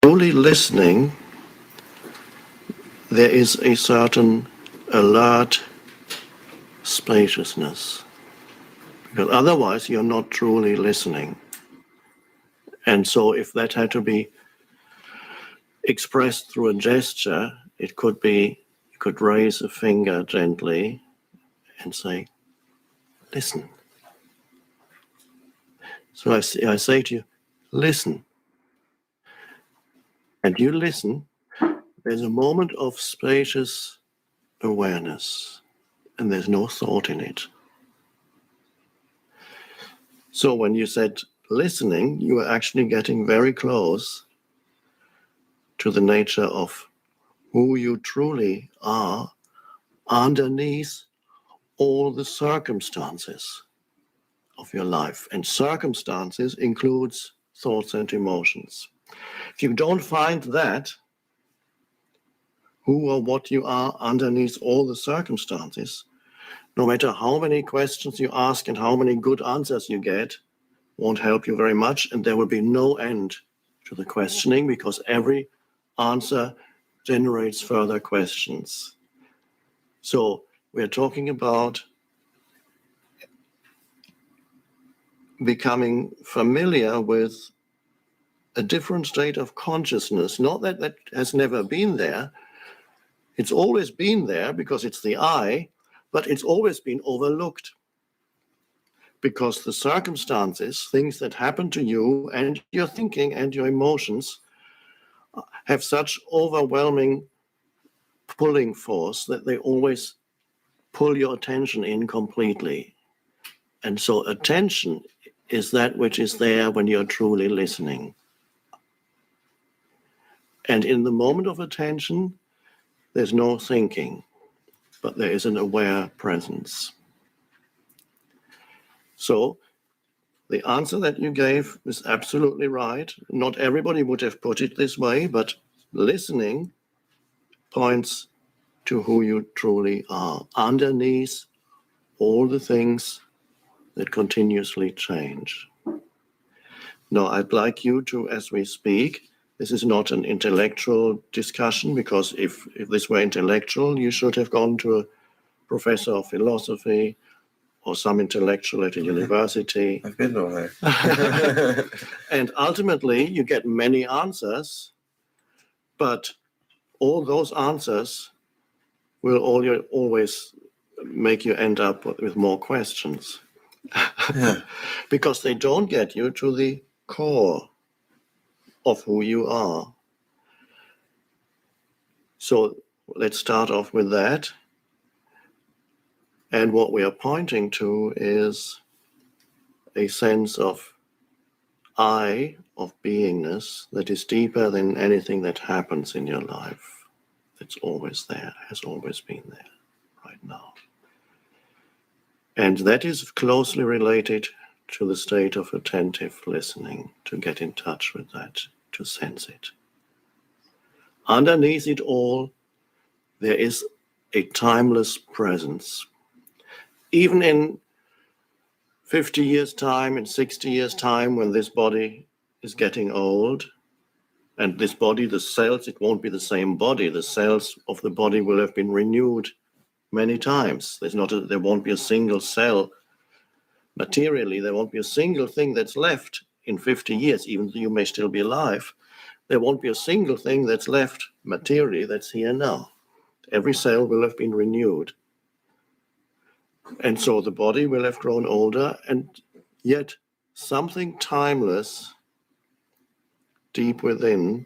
truly listening, there is a certain alert spaciousness, because otherwise you're not truly listening. And so if that had to be expressed through a gesture, it could be, you could raise a finger gently and say, listen. So I say to you, listen. And you listen, there's a moment of spacious awareness, and there's no thought in it. So when you said listening, you were actually getting very close to the nature of who you truly are underneath all the circumstances of your life. And circumstances includes thoughts and emotions. If you don't find that, who or what you are underneath all the circumstances, no matter how many questions you ask and how many good answers you get, won't help you very much, and there will be no end to the questioning, because every answer generates further questions. So we're talking about becoming familiar with a different state of consciousness. Not that that has never been there. It's always been there because it's the I, but it's always been overlooked. Because the circumstances, things that happen to you and your thinking and your emotions have such overwhelming pulling force that they always pull your attention in completely. And so attention is that which is there when you're truly listening. And in the moment of attention, there's no thinking, but there is an aware presence. So the answer that you gave is absolutely right. Not everybody would have put it this way, but listening points to who you truly are underneath all the things that continuously change. Now, I'd like you to, as we speak, this is not an intellectual discussion, because if this were intellectual, you should have gone to a professor of philosophy or some intellectual at a university. I've been all there. And ultimately, you get many answers, but all those answers will always make you end up with more questions. Yeah. Because they don't get you to the core of who you are. So let's start off with that. And what we are pointing to is a sense of I, of beingness, that is deeper than anything that happens in your life. It's always there, has always been there, right now. And that is closely related to the state of attentive listening, to get in touch with that, to sense it. Underneath it all, there is a timeless presence. Even in 50 years' time, in 60 years' time, when this body is getting old, and this body, the cells, it won't be the same body. The cells of the body will have been renewed many times. There won't be a single cell. Materially, there won't be a single thing that's left in 50 years, even though you may still be alive. There won't be a single thing that's left materially that's here now. Every cell will have been renewed. And so the body will have grown older, and yet something timeless deep within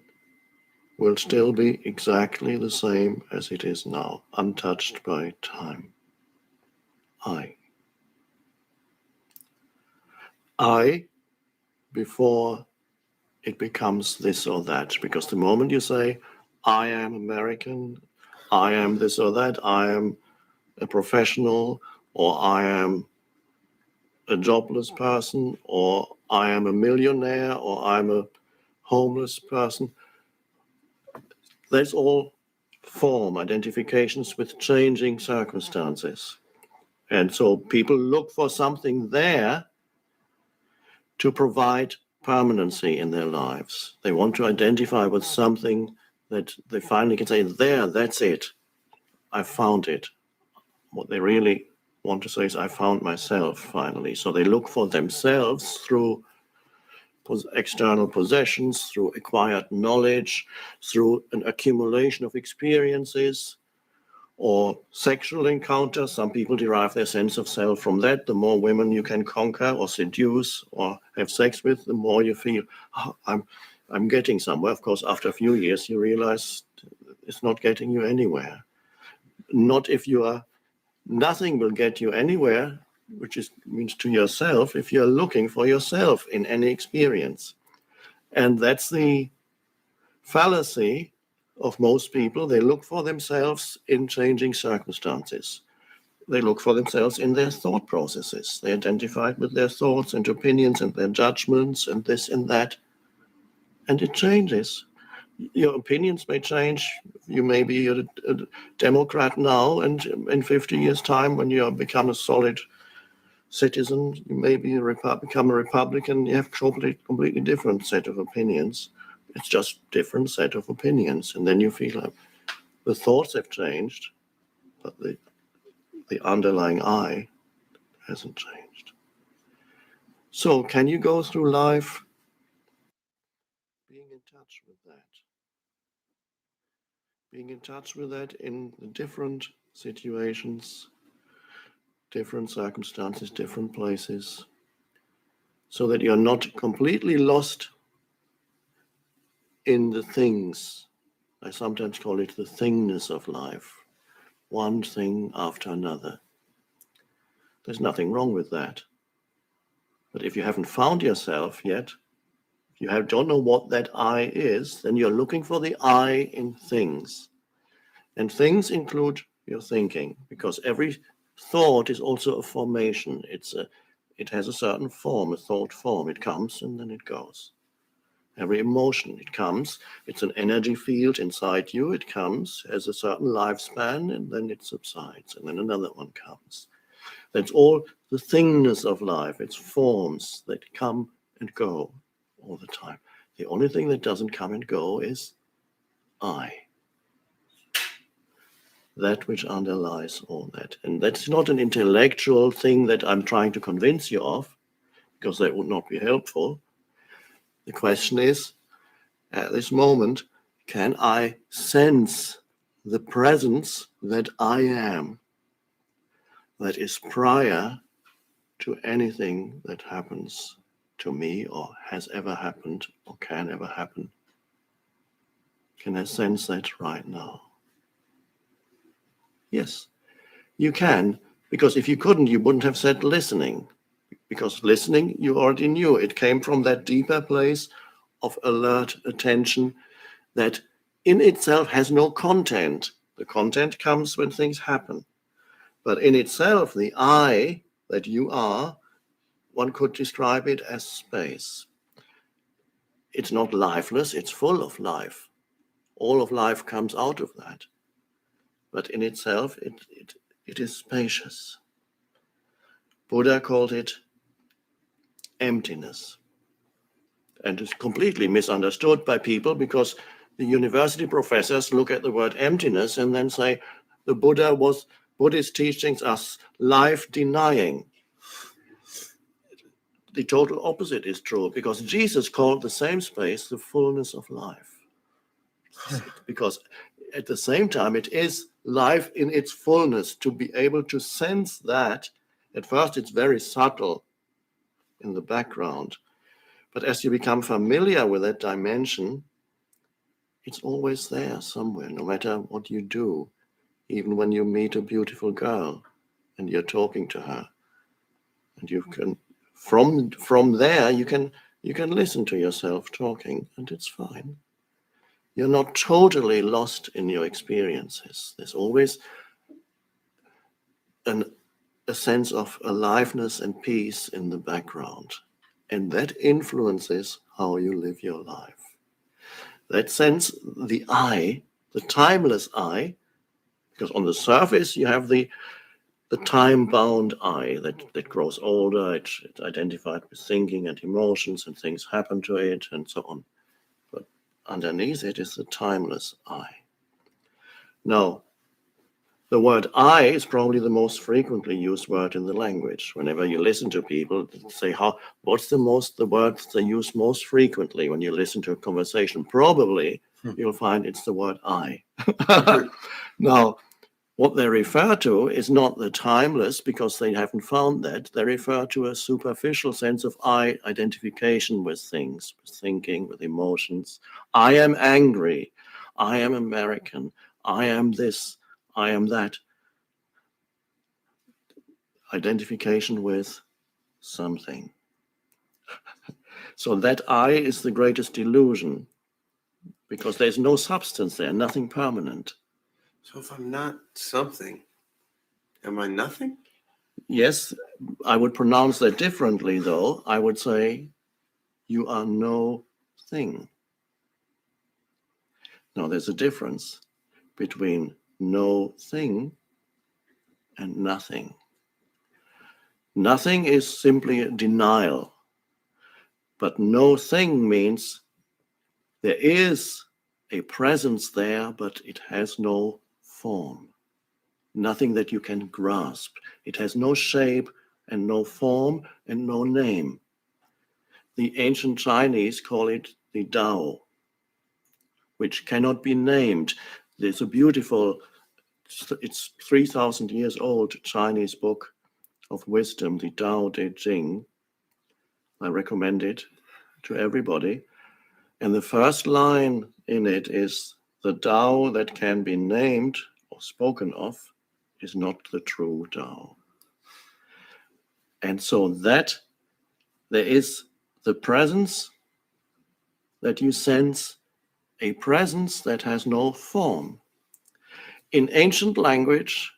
will still be exactly the same as it is now, untouched by time. I, before it becomes this or that, because the moment you say, I am American, I am this or that, I am a professional, or I am a jobless person, or I am a millionaire, or I'm a homeless person, that's all form identifications with changing circumstances. And so people look for something there to provide permanency in their lives. They want to identify with something that they finally can say, there, that's it. I found it. What they really want to say is, I found myself finally. So they look for themselves through external possessions, through acquired knowledge, through an accumulation of experiences, or sexual encounters. Some people derive their sense of self from that. The more women you can conquer or seduce or have sex with, the more you feel, oh, I'm getting somewhere. Of course, after a few years, you realize it's not getting you anywhere. Not if you are, nothing will get you anywhere, which means to yourself, if you're looking for yourself in any experience. And that's the fallacy of most people. They look for themselves in changing circumstances. They look for themselves in their thought processes. They identify with their thoughts and opinions and their judgments and this and that. And it changes. Your opinions may change. You may be a Democrat now, and in 50 years' time, when you become a solid citizen, you may become a Republican. You have a completely different set of opinions. It's just different set of opinions. And then you feel like the thoughts have changed, but the underlying I hasn't changed. So can you go through life being in touch with that? Being in touch with that in different situations, different circumstances, different places, so that you're not completely lost in the things. I sometimes call it the thingness of life, one thing after another. There's nothing wrong with that. But if you haven't found yourself yet, if you don't know what that I is, then you're looking for the I in things. And things include your thinking, because every thought is also a formation. It has a certain form, a thought form. It comes and then it goes. Every emotion, it comes, it's an energy field inside you, it comes, has a certain lifespan, and then it subsides, and then another one comes. That's all the thingness of life. It's forms that come and go all the time. The only thing that doesn't come and go is I. That which underlies all that. And that's not an intellectual thing that I'm trying to convince you of, because that would not be helpful. The question is, at this moment, can I sense the presence that I am, that is prior to anything that happens to me or has ever happened or can ever happen? Can I sense that right now? Yes, you can, because if you couldn't, you wouldn't have said listening, because listening, you already knew. It came from that deeper place of alert attention that in itself has no content. The content comes when things happen. But in itself, the I that you are, one could describe it as space. It's not lifeless, it's full of life. All of life comes out of that. But in itself, it is spacious. Buddha called it emptiness. And it's completely misunderstood by people, because the university professors look at the word emptiness and then say the Buddhist teachings are life denying. The total opposite is true, because Jesus called the same space the fullness of life. Because at the same time, it is life in its fullness. To be able to sense that, at first it's very subtle in the background, but as you become familiar with that dimension, it's always there somewhere, no matter what you do. Even when you meet a beautiful girl and you're talking to her, and you can, from there, you can listen to yourself talking, and it's fine. You're not totally lost in your experiences. There's always a sense of aliveness and peace in the background, and that influences how you live your life. That sense, the I, the timeless I, because on the surface you have the the time-bound I that grows older. It's identified with thinking and emotions, and things happen to it, and so on. But underneath it is the timeless I. Now, the word I is probably the most frequently used word in the language. Whenever you listen to people say, what's the words they use most frequently when you listen to a conversation? Probably you'll find it's the word I. Now, what they refer to is not the timeless, because they haven't found that. They refer to a superficial sense of I identification with things, with thinking, with emotions. I am angry. I am American. I am this. I am that. Identification with something. So that I is the greatest illusion, because there's no substance there, nothing permanent. So if I'm not something, am I nothing? Yes, I would pronounce that differently, though. I would say you are no thing. Now, there's a difference between no thing and nothing. Nothing is simply a denial, but no thing means there is a presence there, but it has no form. Nothing that you can grasp. It has no shape and no form and no name. The ancient Chinese call it the Tao, which cannot be named. There's a beautiful, it's 3,000 years old Chinese book of wisdom, the Tao Te Ching. I recommend it to everybody. And the first line in it is, the Tao that can be named or spoken of is not the true Tao. And so that there is the presence that you sense, a presence that has no form. In ancient language,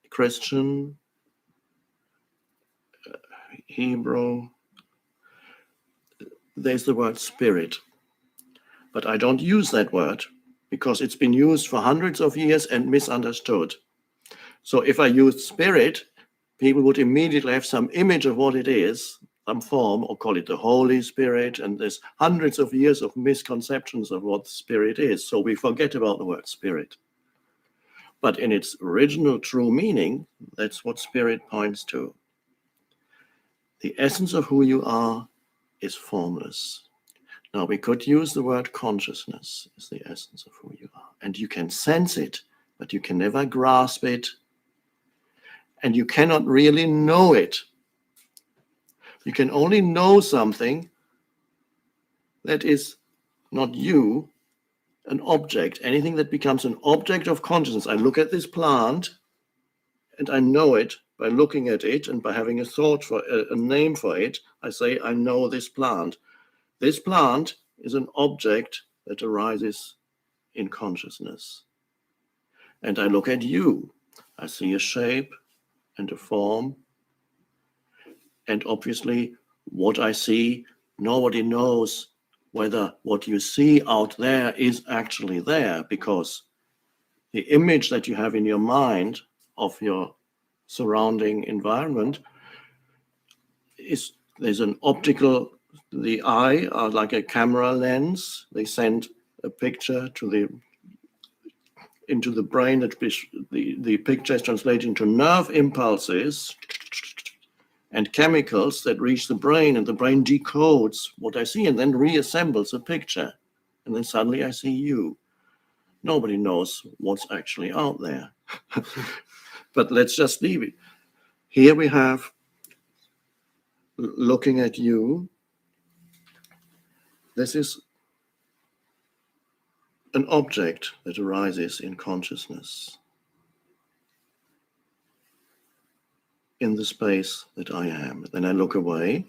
Christian, Hebrew, there's the word spirit. But I don't use that word because it's been used for hundreds of years and misunderstood. So if I used spirit, people would immediately have some image of what it is, some form, or call it the Holy Spirit. And there's hundreds of years of misconceptions of what spirit is. So we forget about the word spirit. But in its original true meaning, that's what spirit points to. The essence of who you are is formless. Now, we could use the word consciousness as the essence of who you are. And you can sense it, but you can never grasp it. And you cannot really know it. You can only know something that is not you, an object, anything that becomes an object of consciousness. I look at this plant and I know it by looking at it, and by having a thought for a name for it, I say, I know this plant. This plant is an object that arises in consciousness. And I look at you. I see a shape and a form. And obviously, what I see, nobody knows whether what you see out there is actually there, because the image that you have in your mind of your surrounding environment there's an optical, the eye are like a camera lens. They send a picture into the brain, that the picture is translated into nerve impulses and chemicals that reach the brain, and the brain decodes what I see and then reassembles a picture. And then suddenly I see you. Nobody knows what's actually out there. But let's just leave it. Here we have, looking at you, this is an object that arises in consciousness, in the space that I am. Then I look away,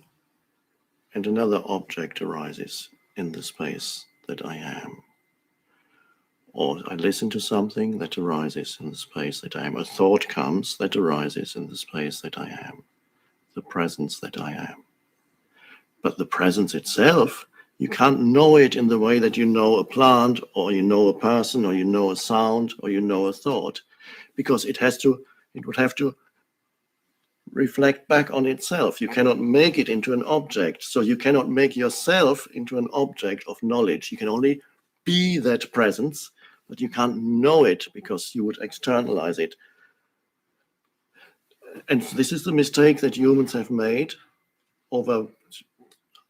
and another object arises in the space that I am. Or I listen to something that arises in the space that I am. A thought comes that arises in the space that I am, the presence that I am. But the presence itself, you can't know it in the way that you know a plant, or you know a person, or you know a sound, or you know a thought, because it has to It would have to reflect back on itself. You cannot make it into an object. So you cannot make yourself into an object of knowledge. You can only be that presence, but you can't know it because you would externalize it. And this is the mistake that humans have made over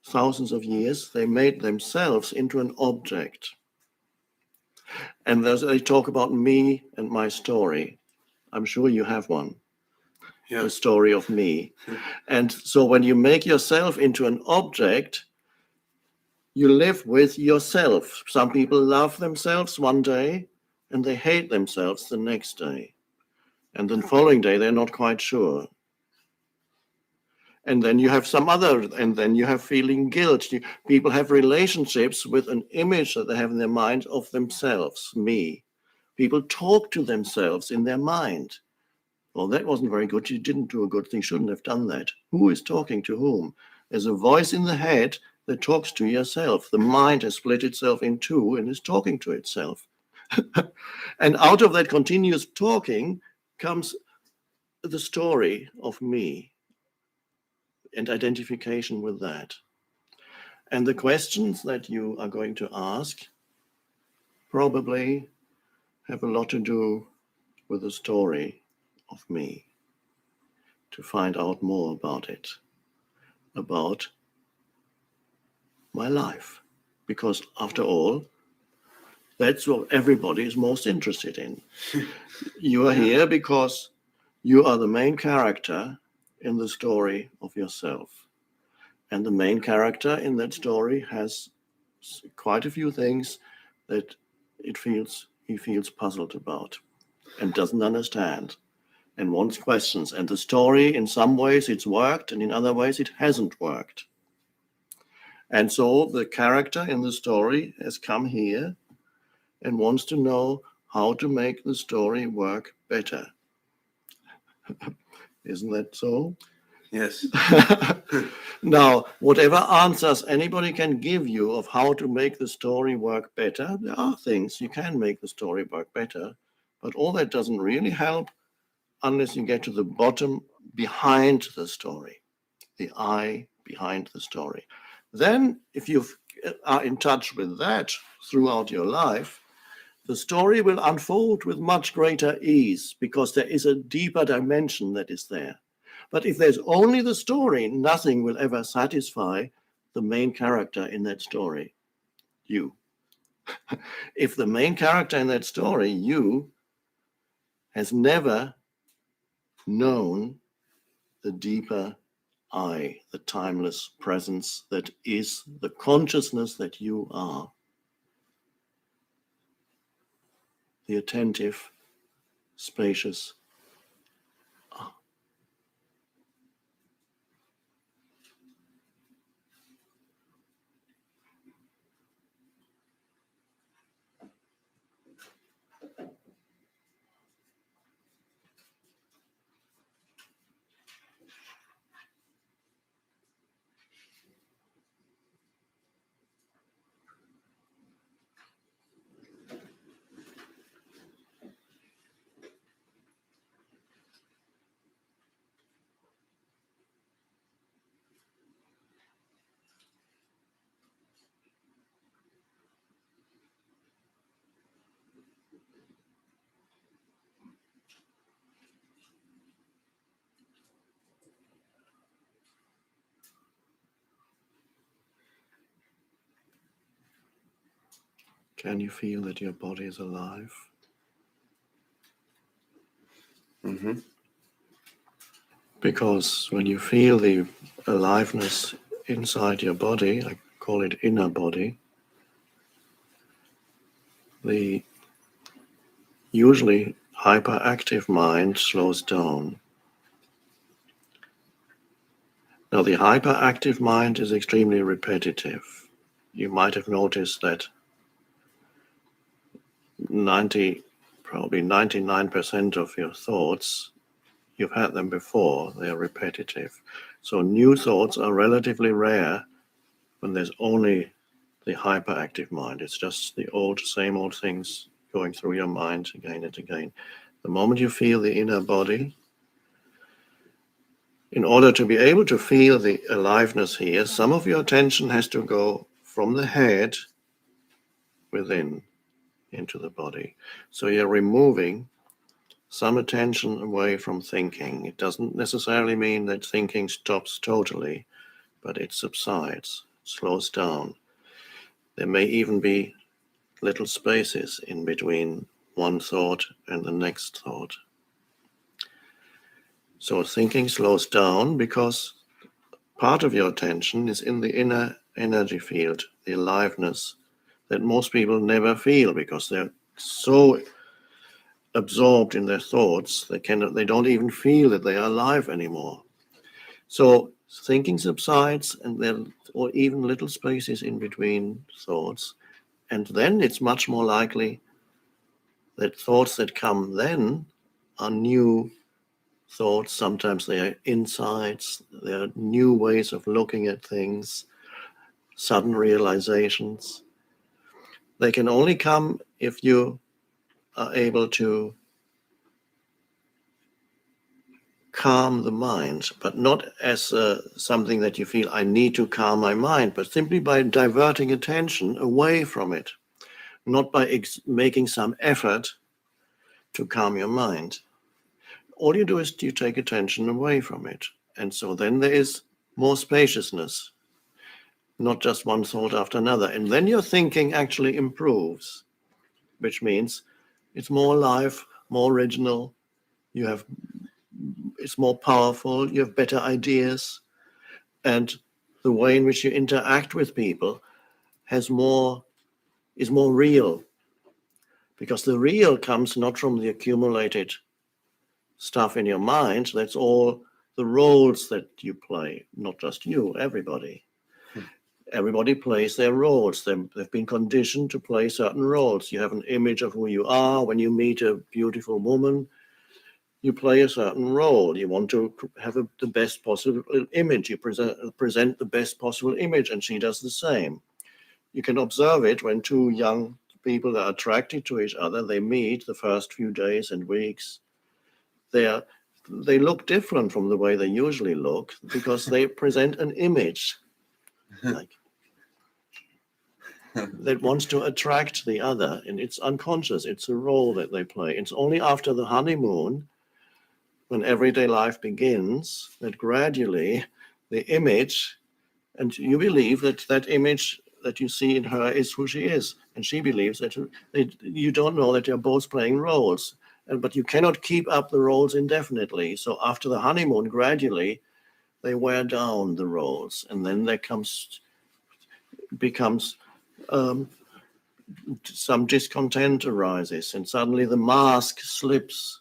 thousands of years. They made themselves into an object. And they talk about me and my story. I'm sure you have one. Yeah. The story of me. And so when you make yourself into an object, you live with yourself. Some people love themselves one day and they hate themselves the next day. And then following day, they're not quite sure. And then you have and then you have feeling guilt. People have relationships with an image that they have in their mind of themselves, me. People talk to themselves in their mind. Well, that wasn't very good. You didn't do a good thing. Shouldn't have done that. Who is talking to whom? There's a voice in the head that talks to yourself. The mind has split itself in two and is talking to itself. And out of that continuous talking comes the story of me and identification with that. And the questions that you are going to ask probably have a lot to do with the story of me, to find out more about it, about my life. Because after all, that's what everybody is most interested in. You are here because you are the main character in the story of yourself. And the main character in that story has quite a few things that he feels puzzled about and doesn't understand and wants questions. And the story, in some ways, it's worked, and in other ways, it hasn't worked. And so the character in the story has come here and wants to know how to make the story work better. Isn't that so? Yes. Now, whatever answers anybody can give you of how to make the story work better, there are things you can make the story work better, but all that doesn't really help unless you get to the bottom behind the story, the I behind the story. Then, if you are in touch with that throughout your life, the story will unfold with much greater ease because there is a deeper dimension that is there. But if there's only the story, nothing will ever satisfy the main character in that story, you. If the main character in that story, you, has never known the deeper I, the timeless presence that is the consciousness that you are, the attentive, spacious I. Can you feel that your body is alive? Mm-hmm. Because when you feel the aliveness inside your body, I call it inner body, the usually hyperactive mind slows down. Now, the hyperactive mind is extremely repetitive. You might have noticed that probably 99% of your thoughts, you've had them before, they are repetitive. So new thoughts are relatively rare when there's only the hyperactive mind. It's just the same old things going through your mind again and again. The moment you feel the inner body, in order to be able to feel the aliveness here, some of your attention has to go from the head within into the body. So you're removing some attention away from thinking. It doesn't necessarily mean that thinking stops totally, but it subsides, slows down. There may even be little spaces in between one thought and the next thought. So thinking slows down because part of your attention is in the inner energy field, the aliveness that most people never feel because they're so absorbed in their thoughts they don't even feel that they are alive anymore. So thinking subsides, and there or even little spaces in between thoughts, and then it's much more likely that thoughts that come then are new thoughts. Sometimes they are insights, they are new ways of looking at things, sudden realizations. They can only come if you are able to calm the mind, but not as something that you feel, I need to calm my mind, but simply by diverting attention away from it, not by making some effort to calm your mind. All you do is you take attention away from it. And so then there is more spaciousness, not just one thought after another. And then your thinking actually improves, which means it's more alive, more original. It's more powerful. You have better ideas. And the way in which you interact with people is more real, because the real comes not from the accumulated stuff in your mind. That's all the roles that you play, not just you, everybody. Everybody plays their roles. They've been conditioned to play certain roles. You have an image of who you are. When you meet a beautiful woman, you play a certain role. You want to have the best possible image. You present the best possible image, and she does the same. You can observe it when two young people are attracted to each other. They meet the first few days and weeks. They look different from the way they usually look because they present an image like that wants to attract the other, and it's unconscious. It's a role that they play. It's only after the honeymoon, when everyday life begins, that gradually the image, and you believe that image that you see in her is who she is, and she believes that you don't know that you're both playing roles, but you cannot keep up the roles indefinitely. So after the honeymoon, gradually they wear down the roles, and then there becomes some discontent arises, and suddenly the mask slips.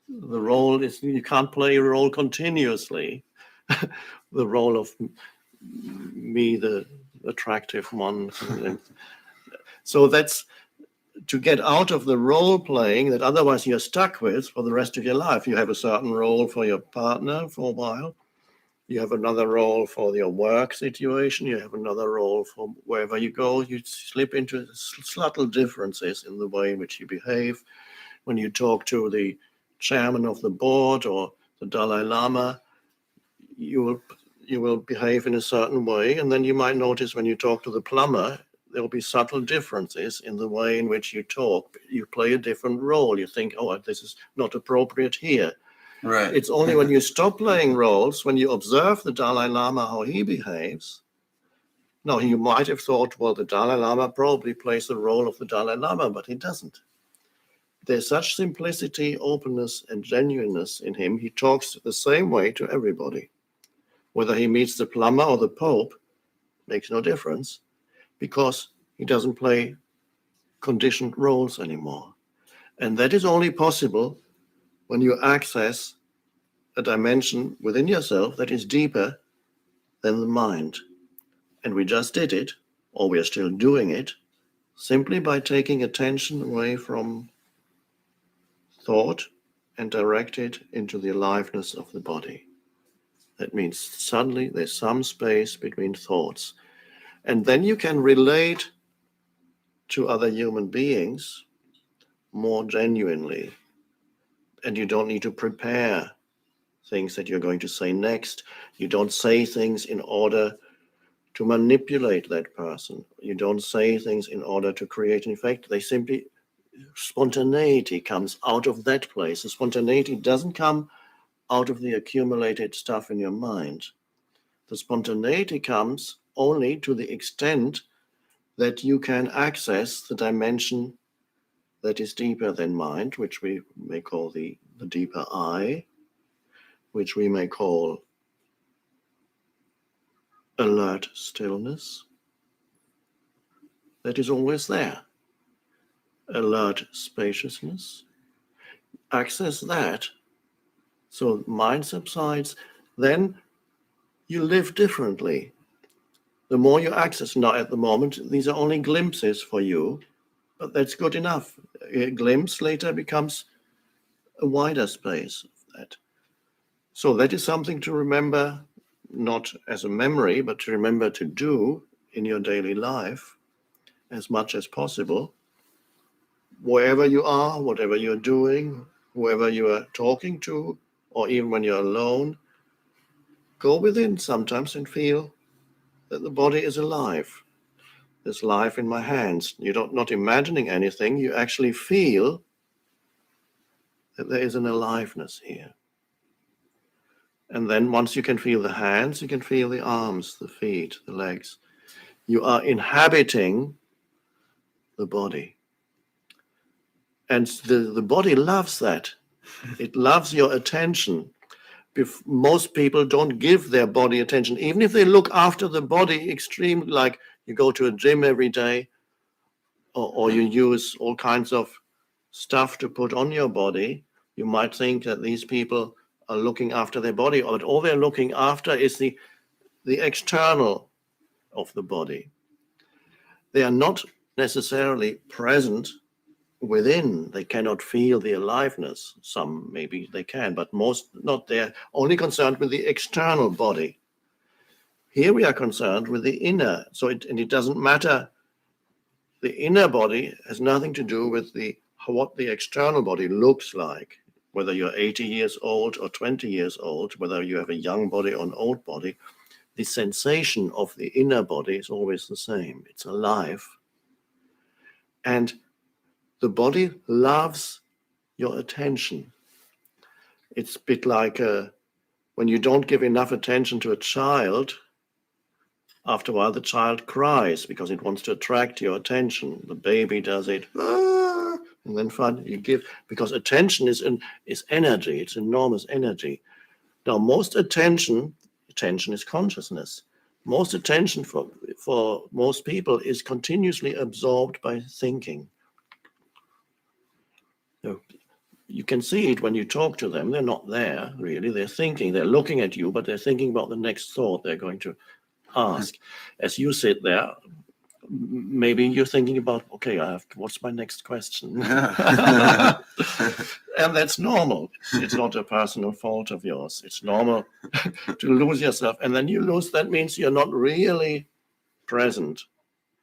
The role is, you can't play a role continuously. The role of me, the attractive one. So that's to get out of the role playing that otherwise you're stuck with for the rest of your life. You have a certain role for your partner for a while. You have another role for your work situation. You have another role for wherever you go. You slip into subtle differences in the way in which you behave. When you talk to the chairman of the board or the Dalai Lama, you will behave in a certain way. And then you might notice when you talk to the plumber, there'll be subtle differences in the way in which you talk. You play a different role. You think, oh, this is not appropriate here. Right. It's only when you stop playing roles, when you observe the Dalai Lama, how he behaves. Now, you might have thought, well, the Dalai Lama probably plays the role of the Dalai Lama, but he doesn't. There's such simplicity, openness, and genuineness in him. He talks the same way to everybody. Whether he meets the plumber or the Pope makes no difference, because he doesn't play conditioned roles anymore. And that is only possible when you access a dimension within yourself that is deeper than the mind. And we just did it, or we are still doing it, simply by taking attention away from thought and direct it into the aliveness of the body. That means suddenly there's some space between thoughts. And then you can relate to other human beings more genuinely. And you don't need to prepare things that you're going to say next. You don't say things in order to manipulate that person. You don't say things in order to create an effect. They simply, spontaneity comes out of that place. The spontaneity doesn't come out of the accumulated stuff in your mind. The spontaneity comes only to the extent that you can access the dimension that is deeper than mind, which we may call the deeper I, which we may call alert stillness. That is always there. Alert spaciousness. Access that. So mind subsides, then you live differently. The more you access, now at the moment, these are only glimpses for you, but that's good enough. A glimpse later becomes a wider space of that. So that is something to remember, not as a memory, but to remember to do in your daily life as much as possible. Wherever you are, whatever you're doing, whoever you are talking to, or even when you're alone, go within sometimes and feel that the body is alive. There's life in my hands. You're not imagining anything. You actually feel that there is an aliveness here. And then once you can feel the hands, you can feel the arms, the feet, the legs. You are inhabiting the body. And the body loves that. It loves your attention. Most people don't give their body attention, even if they look after the body extremely, like you go to a gym every day, or you use all kinds of stuff to put on your body. You might think that these people are looking after their body, but all they're looking after is the external of the body. They are not necessarily present within. They cannot feel the aliveness. Some maybe they can, but most not. They're only concerned with the external body. Here we are concerned with the inner. So it doesn't matter. The inner body has nothing to do with what the external body looks like, whether you're 80 years old or 20 years old, whether you have a young body or an old body. The sensation of the inner body is always the same. It's alive. And the body loves your attention. It's a bit like when you don't give enough attention to a child, after a while the child cries because it wants to attract your attention. The baby does it, and then you give, because attention is energy. It's enormous energy. Now, most attention is consciousness. Most attention for most people is continuously absorbed by thinking. You can see it when you talk to them. They're not there, really. They're thinking. They're looking at you, but they're thinking about the next thought they're going to ask. As you sit there, maybe you're thinking about, okay, what's my next question? And that's normal. It's not a personal fault of yours. It's normal to lose yourself. And then you lose, that means you're not really present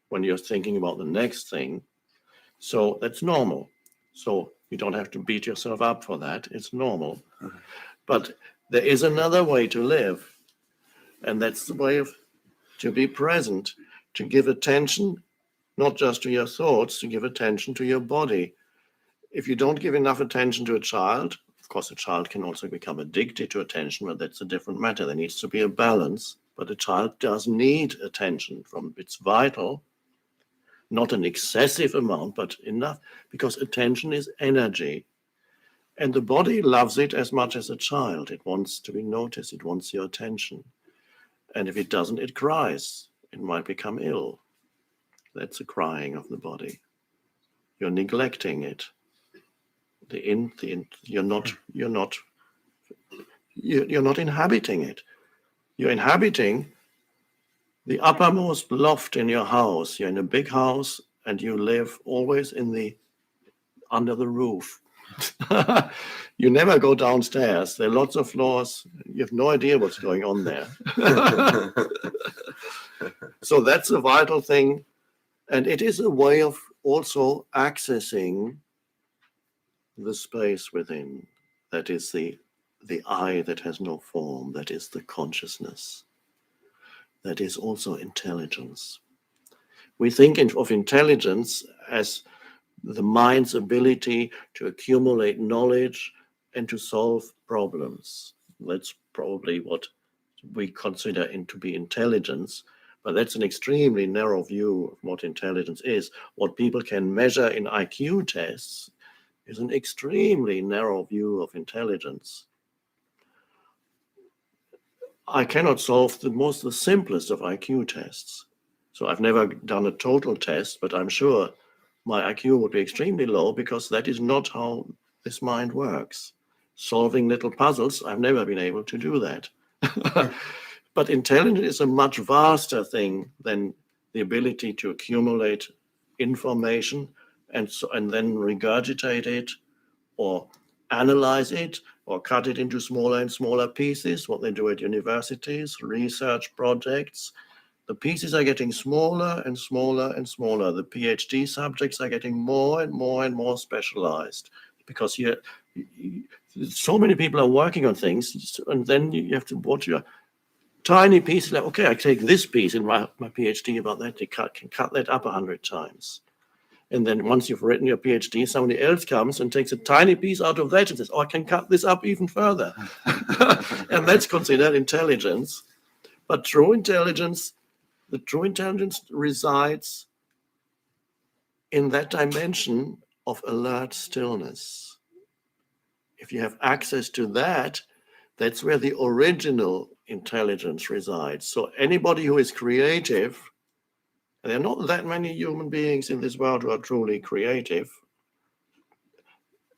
when you're thinking about the next thing. So that's normal. So you don't have to beat yourself up for that. It's normal. But there is another way to live. And that's the way to be present, to give attention, not just to your thoughts, to give attention to your body. If you don't give enough attention to a child, of course, a child can also become addicted to attention, but that's a different matter. There needs to be a balance. But a child does need attention. It's vital. Not an excessive amount, but enough, because attention is energy. And the body loves it as much as a child. It wants to be noticed. It wants your attention. And if it doesn't, it cries. It might become ill. That's a crying of the body. You're neglecting it. You're not inhabiting it. You're inhabiting the uppermost loft in your house. You're in a big house and you live always under the roof. You never go downstairs. There are lots of floors. You have no idea what's going on there. So that's a vital thing. And it is a way of also accessing the space within. that is the I that has no form, that is the consciousness, that is also intelligence. We think of intelligence as the mind's ability to accumulate knowledge and to solve problems. That's probably what we consider to be intelligence, but that's an extremely narrow view of what intelligence is. What people can measure in IQ tests is an extremely narrow view of intelligence. I cannot solve the simplest of IQ tests. So I've never done a total test, but I'm sure my IQ would be extremely low because that is not how this mind works. Solving little puzzles, I've never been able to do that. But intelligence is a much vaster thing than the ability to accumulate information and then regurgitate it or analyze it or cut it into smaller and smaller pieces, what they do at universities, research projects. The pieces are getting smaller and smaller and smaller. The PhD subjects are getting more and more and more specialized because so many people are working on things, and then you have to watch your tiny piece. Like, okay, I take this piece in my PhD about that. You can cut that up 100 times. And then once you've written your PhD, somebody else comes and takes a tiny piece out of that and says, oh, I can cut this up even further. And that's considered intelligence. But the true intelligence resides in that dimension of alert stillness. If you have access to that, that's where the original intelligence resides. So anybody who is creative, and there are not that many human beings in this world who are truly creative.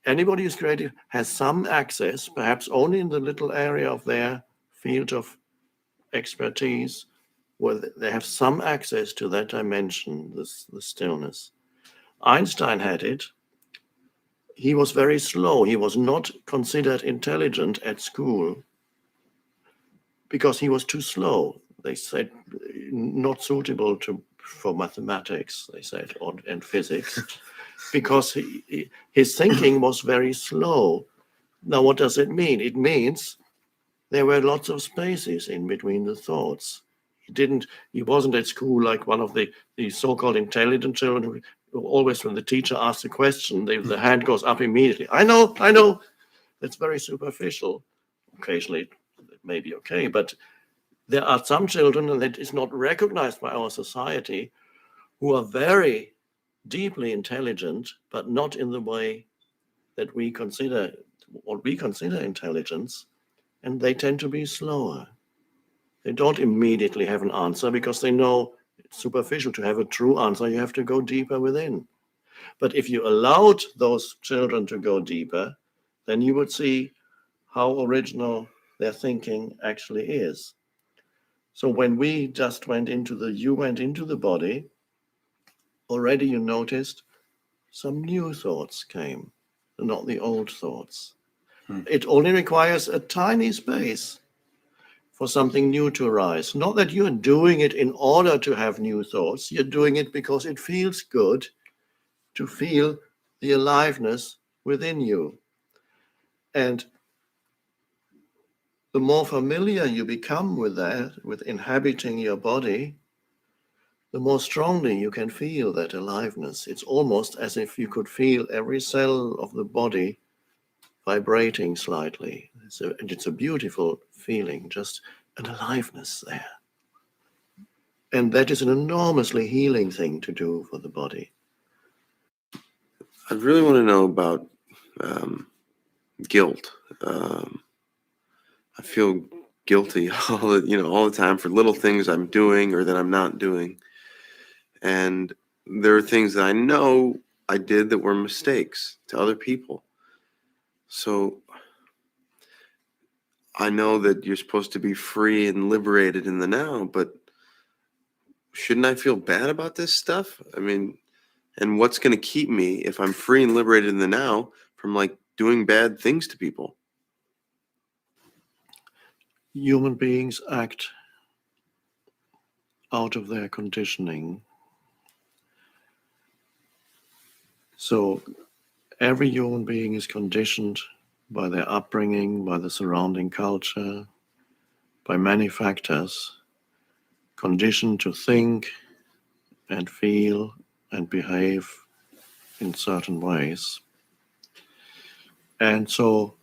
Anybody who's creative has some access, perhaps only in the little area of their field of expertise, where they have some access to that dimension, the stillness. Einstein had it. He was very slow. He was not considered intelligent at school because he was too slow. They said not suitable for mathematics, they said, and physics, because his thinking was very slow. Now, what does it mean? It means there were lots of spaces in between the thoughts. He wasn't at school like one of the so-called intelligent children who always, when the teacher asks a question, the hand goes up immediately. I know. That's very superficial. Occasionally, it may be okay, but there are some children, and that is not recognized by our society, who are very deeply intelligent, but not in the way that we consider intelligence, and they tend to be slower. They don't immediately have an answer because they know it's superficial. To have a true answer, you have to go deeper within. But if you allowed those children to go deeper, then you would see how original their thinking actually is. So when we just you went into the body, already you noticed some new thoughts came, not the old thoughts. It only requires a tiny space for something new to arise. Not that you're doing it in order to have new thoughts. You're doing it because it feels good to feel the aliveness within you. And the more familiar you become with that, with inhabiting your body, the more strongly you can feel that aliveness. It's almost as if you could feel every cell of the body vibrating slightly. It's a beautiful feeling, just an aliveness there. And that is an enormously healing thing to do for the body. I really want to know about guilt. I feel guilty all the time for little things I'm doing or that I'm not doing. And there are things that I know I did that were mistakes to other people. So I know that you're supposed to be free and liberated in the now, but shouldn't I feel bad about this stuff? I mean, and what's going to keep me, if I'm free and liberated in the now, from like doing bad things to people? Human beings act out of their conditioning. So every human being is conditioned by their upbringing, by the surrounding culture, by many factors, conditioned to think and feel and behave in certain ways. And so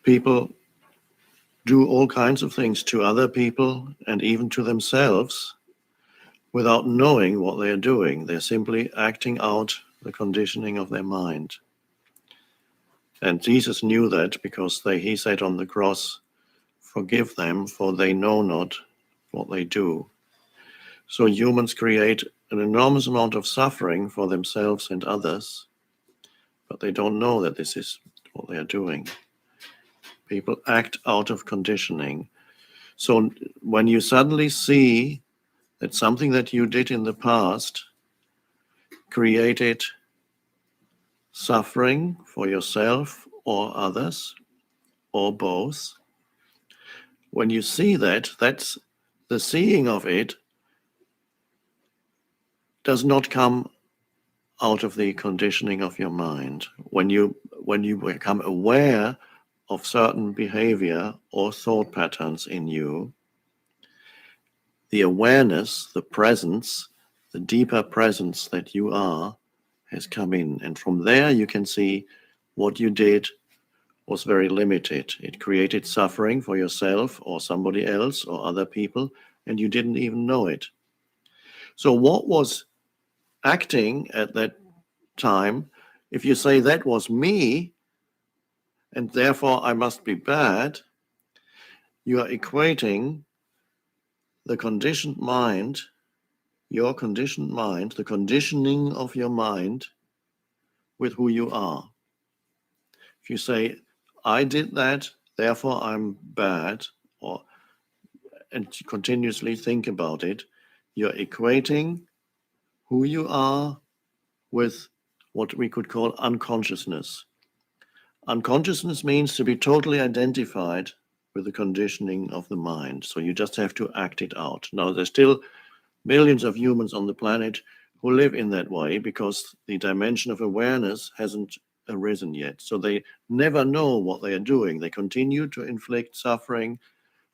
people do all kinds of things to other people and even to themselves without knowing what they're doing. They're simply acting out the conditioning of their mind. And Jesus knew that because he said on the cross, "Forgive them, for they know not what they do." So humans create an enormous amount of suffering for themselves and others, but they don't know that this is what they are doing. People act out of conditioning. So when you suddenly see that something that you did in the past created suffering for yourself or others, or both, when you see that, that's the seeing of it does not come out of the conditioning of your mind. When you become aware of certain behavior or thought patterns in you, the awareness, the presence, the deeper presence that you are has come in. And from there you can see what you did was very limited. It created suffering for yourself or somebody else or other people, and you didn't even know it. So what was acting at that time, if you say that was me, and therefore I must be bad, you are equating the conditioned mind, your conditioned mind, the conditioning of your mind with who you are. If you say, I did that, therefore I'm bad, and continuously think about it, you're equating who you are with what we could call unconsciousness. Unconsciousness means to be totally identified with the conditioning of the mind. So you just have to act it out. Now, there's still millions of humans on the planet who live in that way because the dimension of awareness hasn't arisen yet. So they never know what they are doing. They continue to inflict suffering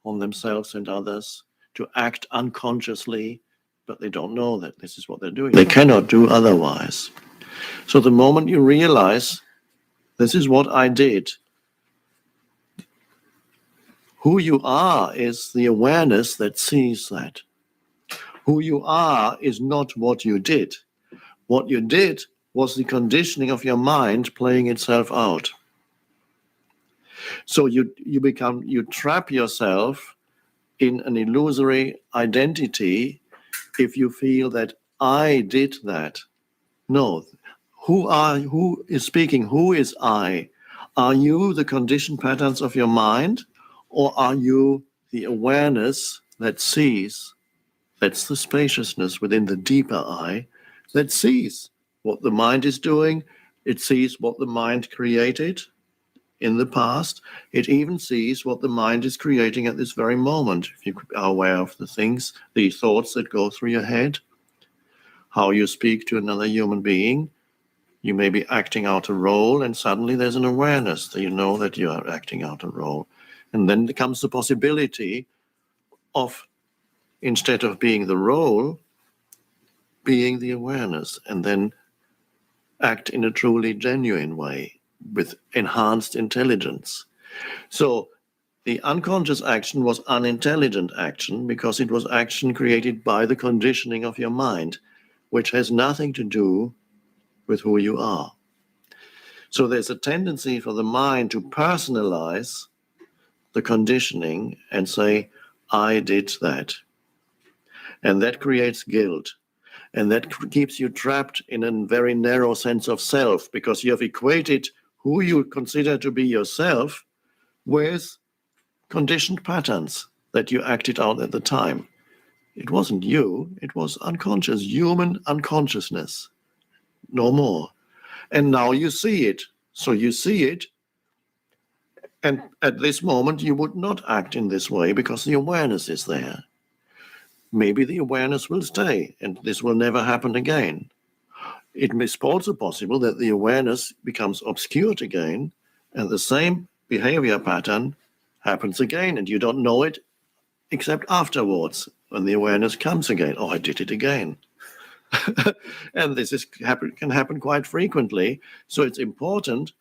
on themselves and others, to act unconsciously, but they don't know that this is what they're doing. They cannot do otherwise. So the moment you realize, this is what I did, who you are is the awareness that sees that. Who you are is not what you did. What you did was the conditioning of your mind playing itself out. So you trap yourself in an illusory identity if you feel that I did that. No. Who is speaking? Who is I? Are you the conditioned patterns of your mind, or are you the awareness that sees? That's the spaciousness within the deeper I that sees what the mind is doing. It sees what the mind created in the past. It even sees what the mind is creating at this very moment. If you are aware of the things, the thoughts that go through your head, how you speak to another human being, you may be acting out a role, and suddenly there's an awareness that you know that you are acting out a role. And then comes the possibility of, instead of being the role, being the awareness, and then act in a truly genuine way with enhanced intelligence. So the unconscious action was unintelligent action because it was action created by the conditioning of your mind, which has nothing to do with who you are. So there's a tendency for the mind to personalize the conditioning and say, I did that. And that creates guilt. And that keeps you trapped in a very narrow sense of self because you have equated who you consider to be yourself with conditioned patterns that you acted out at the time. It wasn't you, it was unconscious, human unconsciousness, no more. And now you see it. So you see it, and at this moment you would not act in this way because the awareness is there. Maybe the awareness will stay and this will never happen again. It is also possible that the awareness becomes obscured again And the same behavior pattern happens again, and you don't know it except afterwards when the awareness comes again. Oh, I did it again. And this can happen quite frequently. So it's important.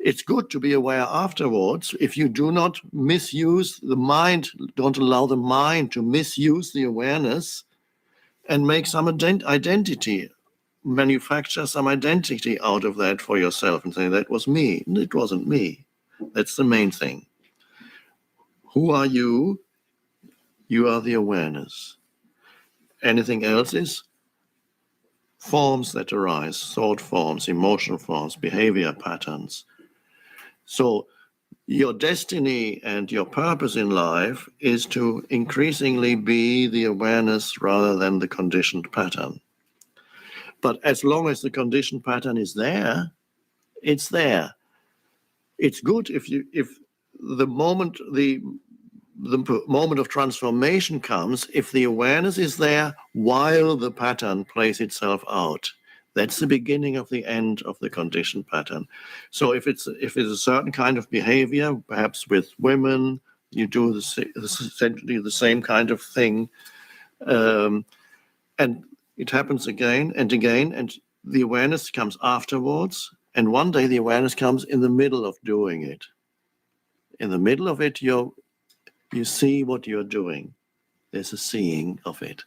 It's good to be aware afterwards. If you do not misuse the mind, don't allow the mind to misuse the awareness and make some identity, manufacture some identity out of that for yourself and say, that was me. It wasn't me. That's the main thing. Who are you? You are the awareness. Anything else is forms that arise, thought forms, emotional forms, behavior patterns. So your destiny and your purpose in life is to increasingly be the awareness rather than the conditioned pattern. But as long as the conditioned pattern is there, it's there. It's good if the moment of transformation comes, if the awareness is there while the pattern plays itself out. That's the beginning of the end of the conditioned pattern. So if it's a certain kind of behavior, perhaps with women, you do essentially the same kind of thing, and it happens again and again, and the awareness comes afterwards. And one day the awareness comes in the middle of doing it. In the middle of it, you see what you're doing. There's a seeing of it.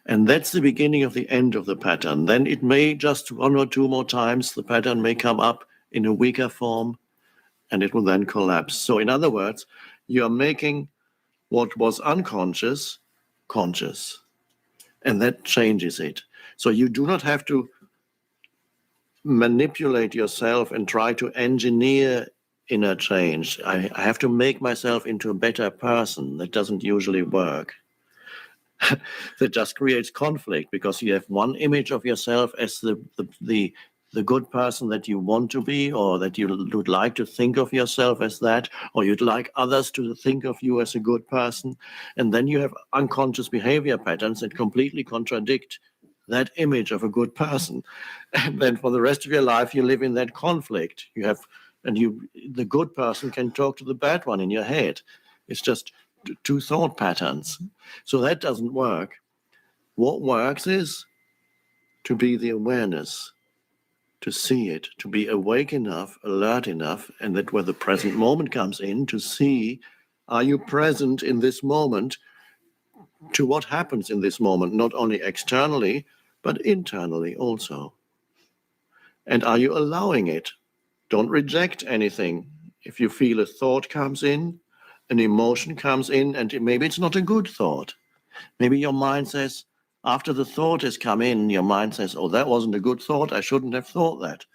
And that's the beginning of the end of the pattern. Then it may just one or two more times, the pattern may come up in a weaker form, and it will then collapse. So in other words, you are making what was unconscious conscious, and that changes it. So you do not have to manipulate yourself and try to engineer inner change. I have to make myself into a better person. That doesn't usually work. That just creates conflict because you have one image of yourself as the good person that you want to be, or that you would like to think of yourself as that, or you'd like others to think of you as a good person. And then you have unconscious behavior patterns that completely contradict that image of a good person. And then for the rest of your life, you live in that conflict. The good person can talk to the bad one in your head. It's just two thought patterns. So that doesn't work. What works is to be the awareness, to see it, to be awake enough, alert enough, and that when the present moment comes in, to see, are you present in this moment to what happens in this moment, not only externally, but internally also? And are you allowing it? Don't reject anything. If you feel a thought comes in, an emotion comes in, and maybe it's not a good thought. Maybe your mind says, after the thought has come in, your mind says, oh, that wasn't a good thought. I shouldn't have thought that.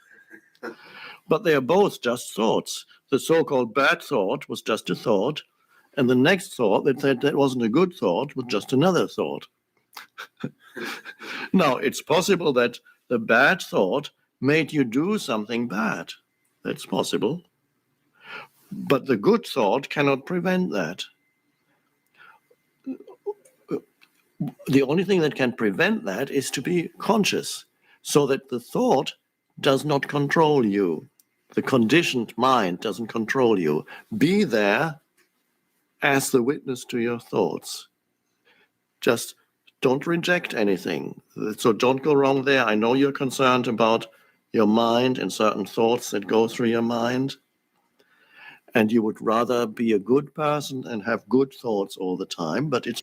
But they are both just thoughts. The so-called bad thought was just a thought, and the next thought that said that wasn't a good thought was just another thought. Now, it's possible that the bad thought made you do something bad. That's possible. But the good thought cannot prevent that. The only thing that can prevent that is to be conscious, so that the thought does not control you. The conditioned mind doesn't control you. Be there as the witness to your thoughts. Just don't reject anything. So don't go wrong there. I know you're concerned about your mind and certain thoughts that go through your mind, and you would rather be a good person and have good thoughts all the time, but it's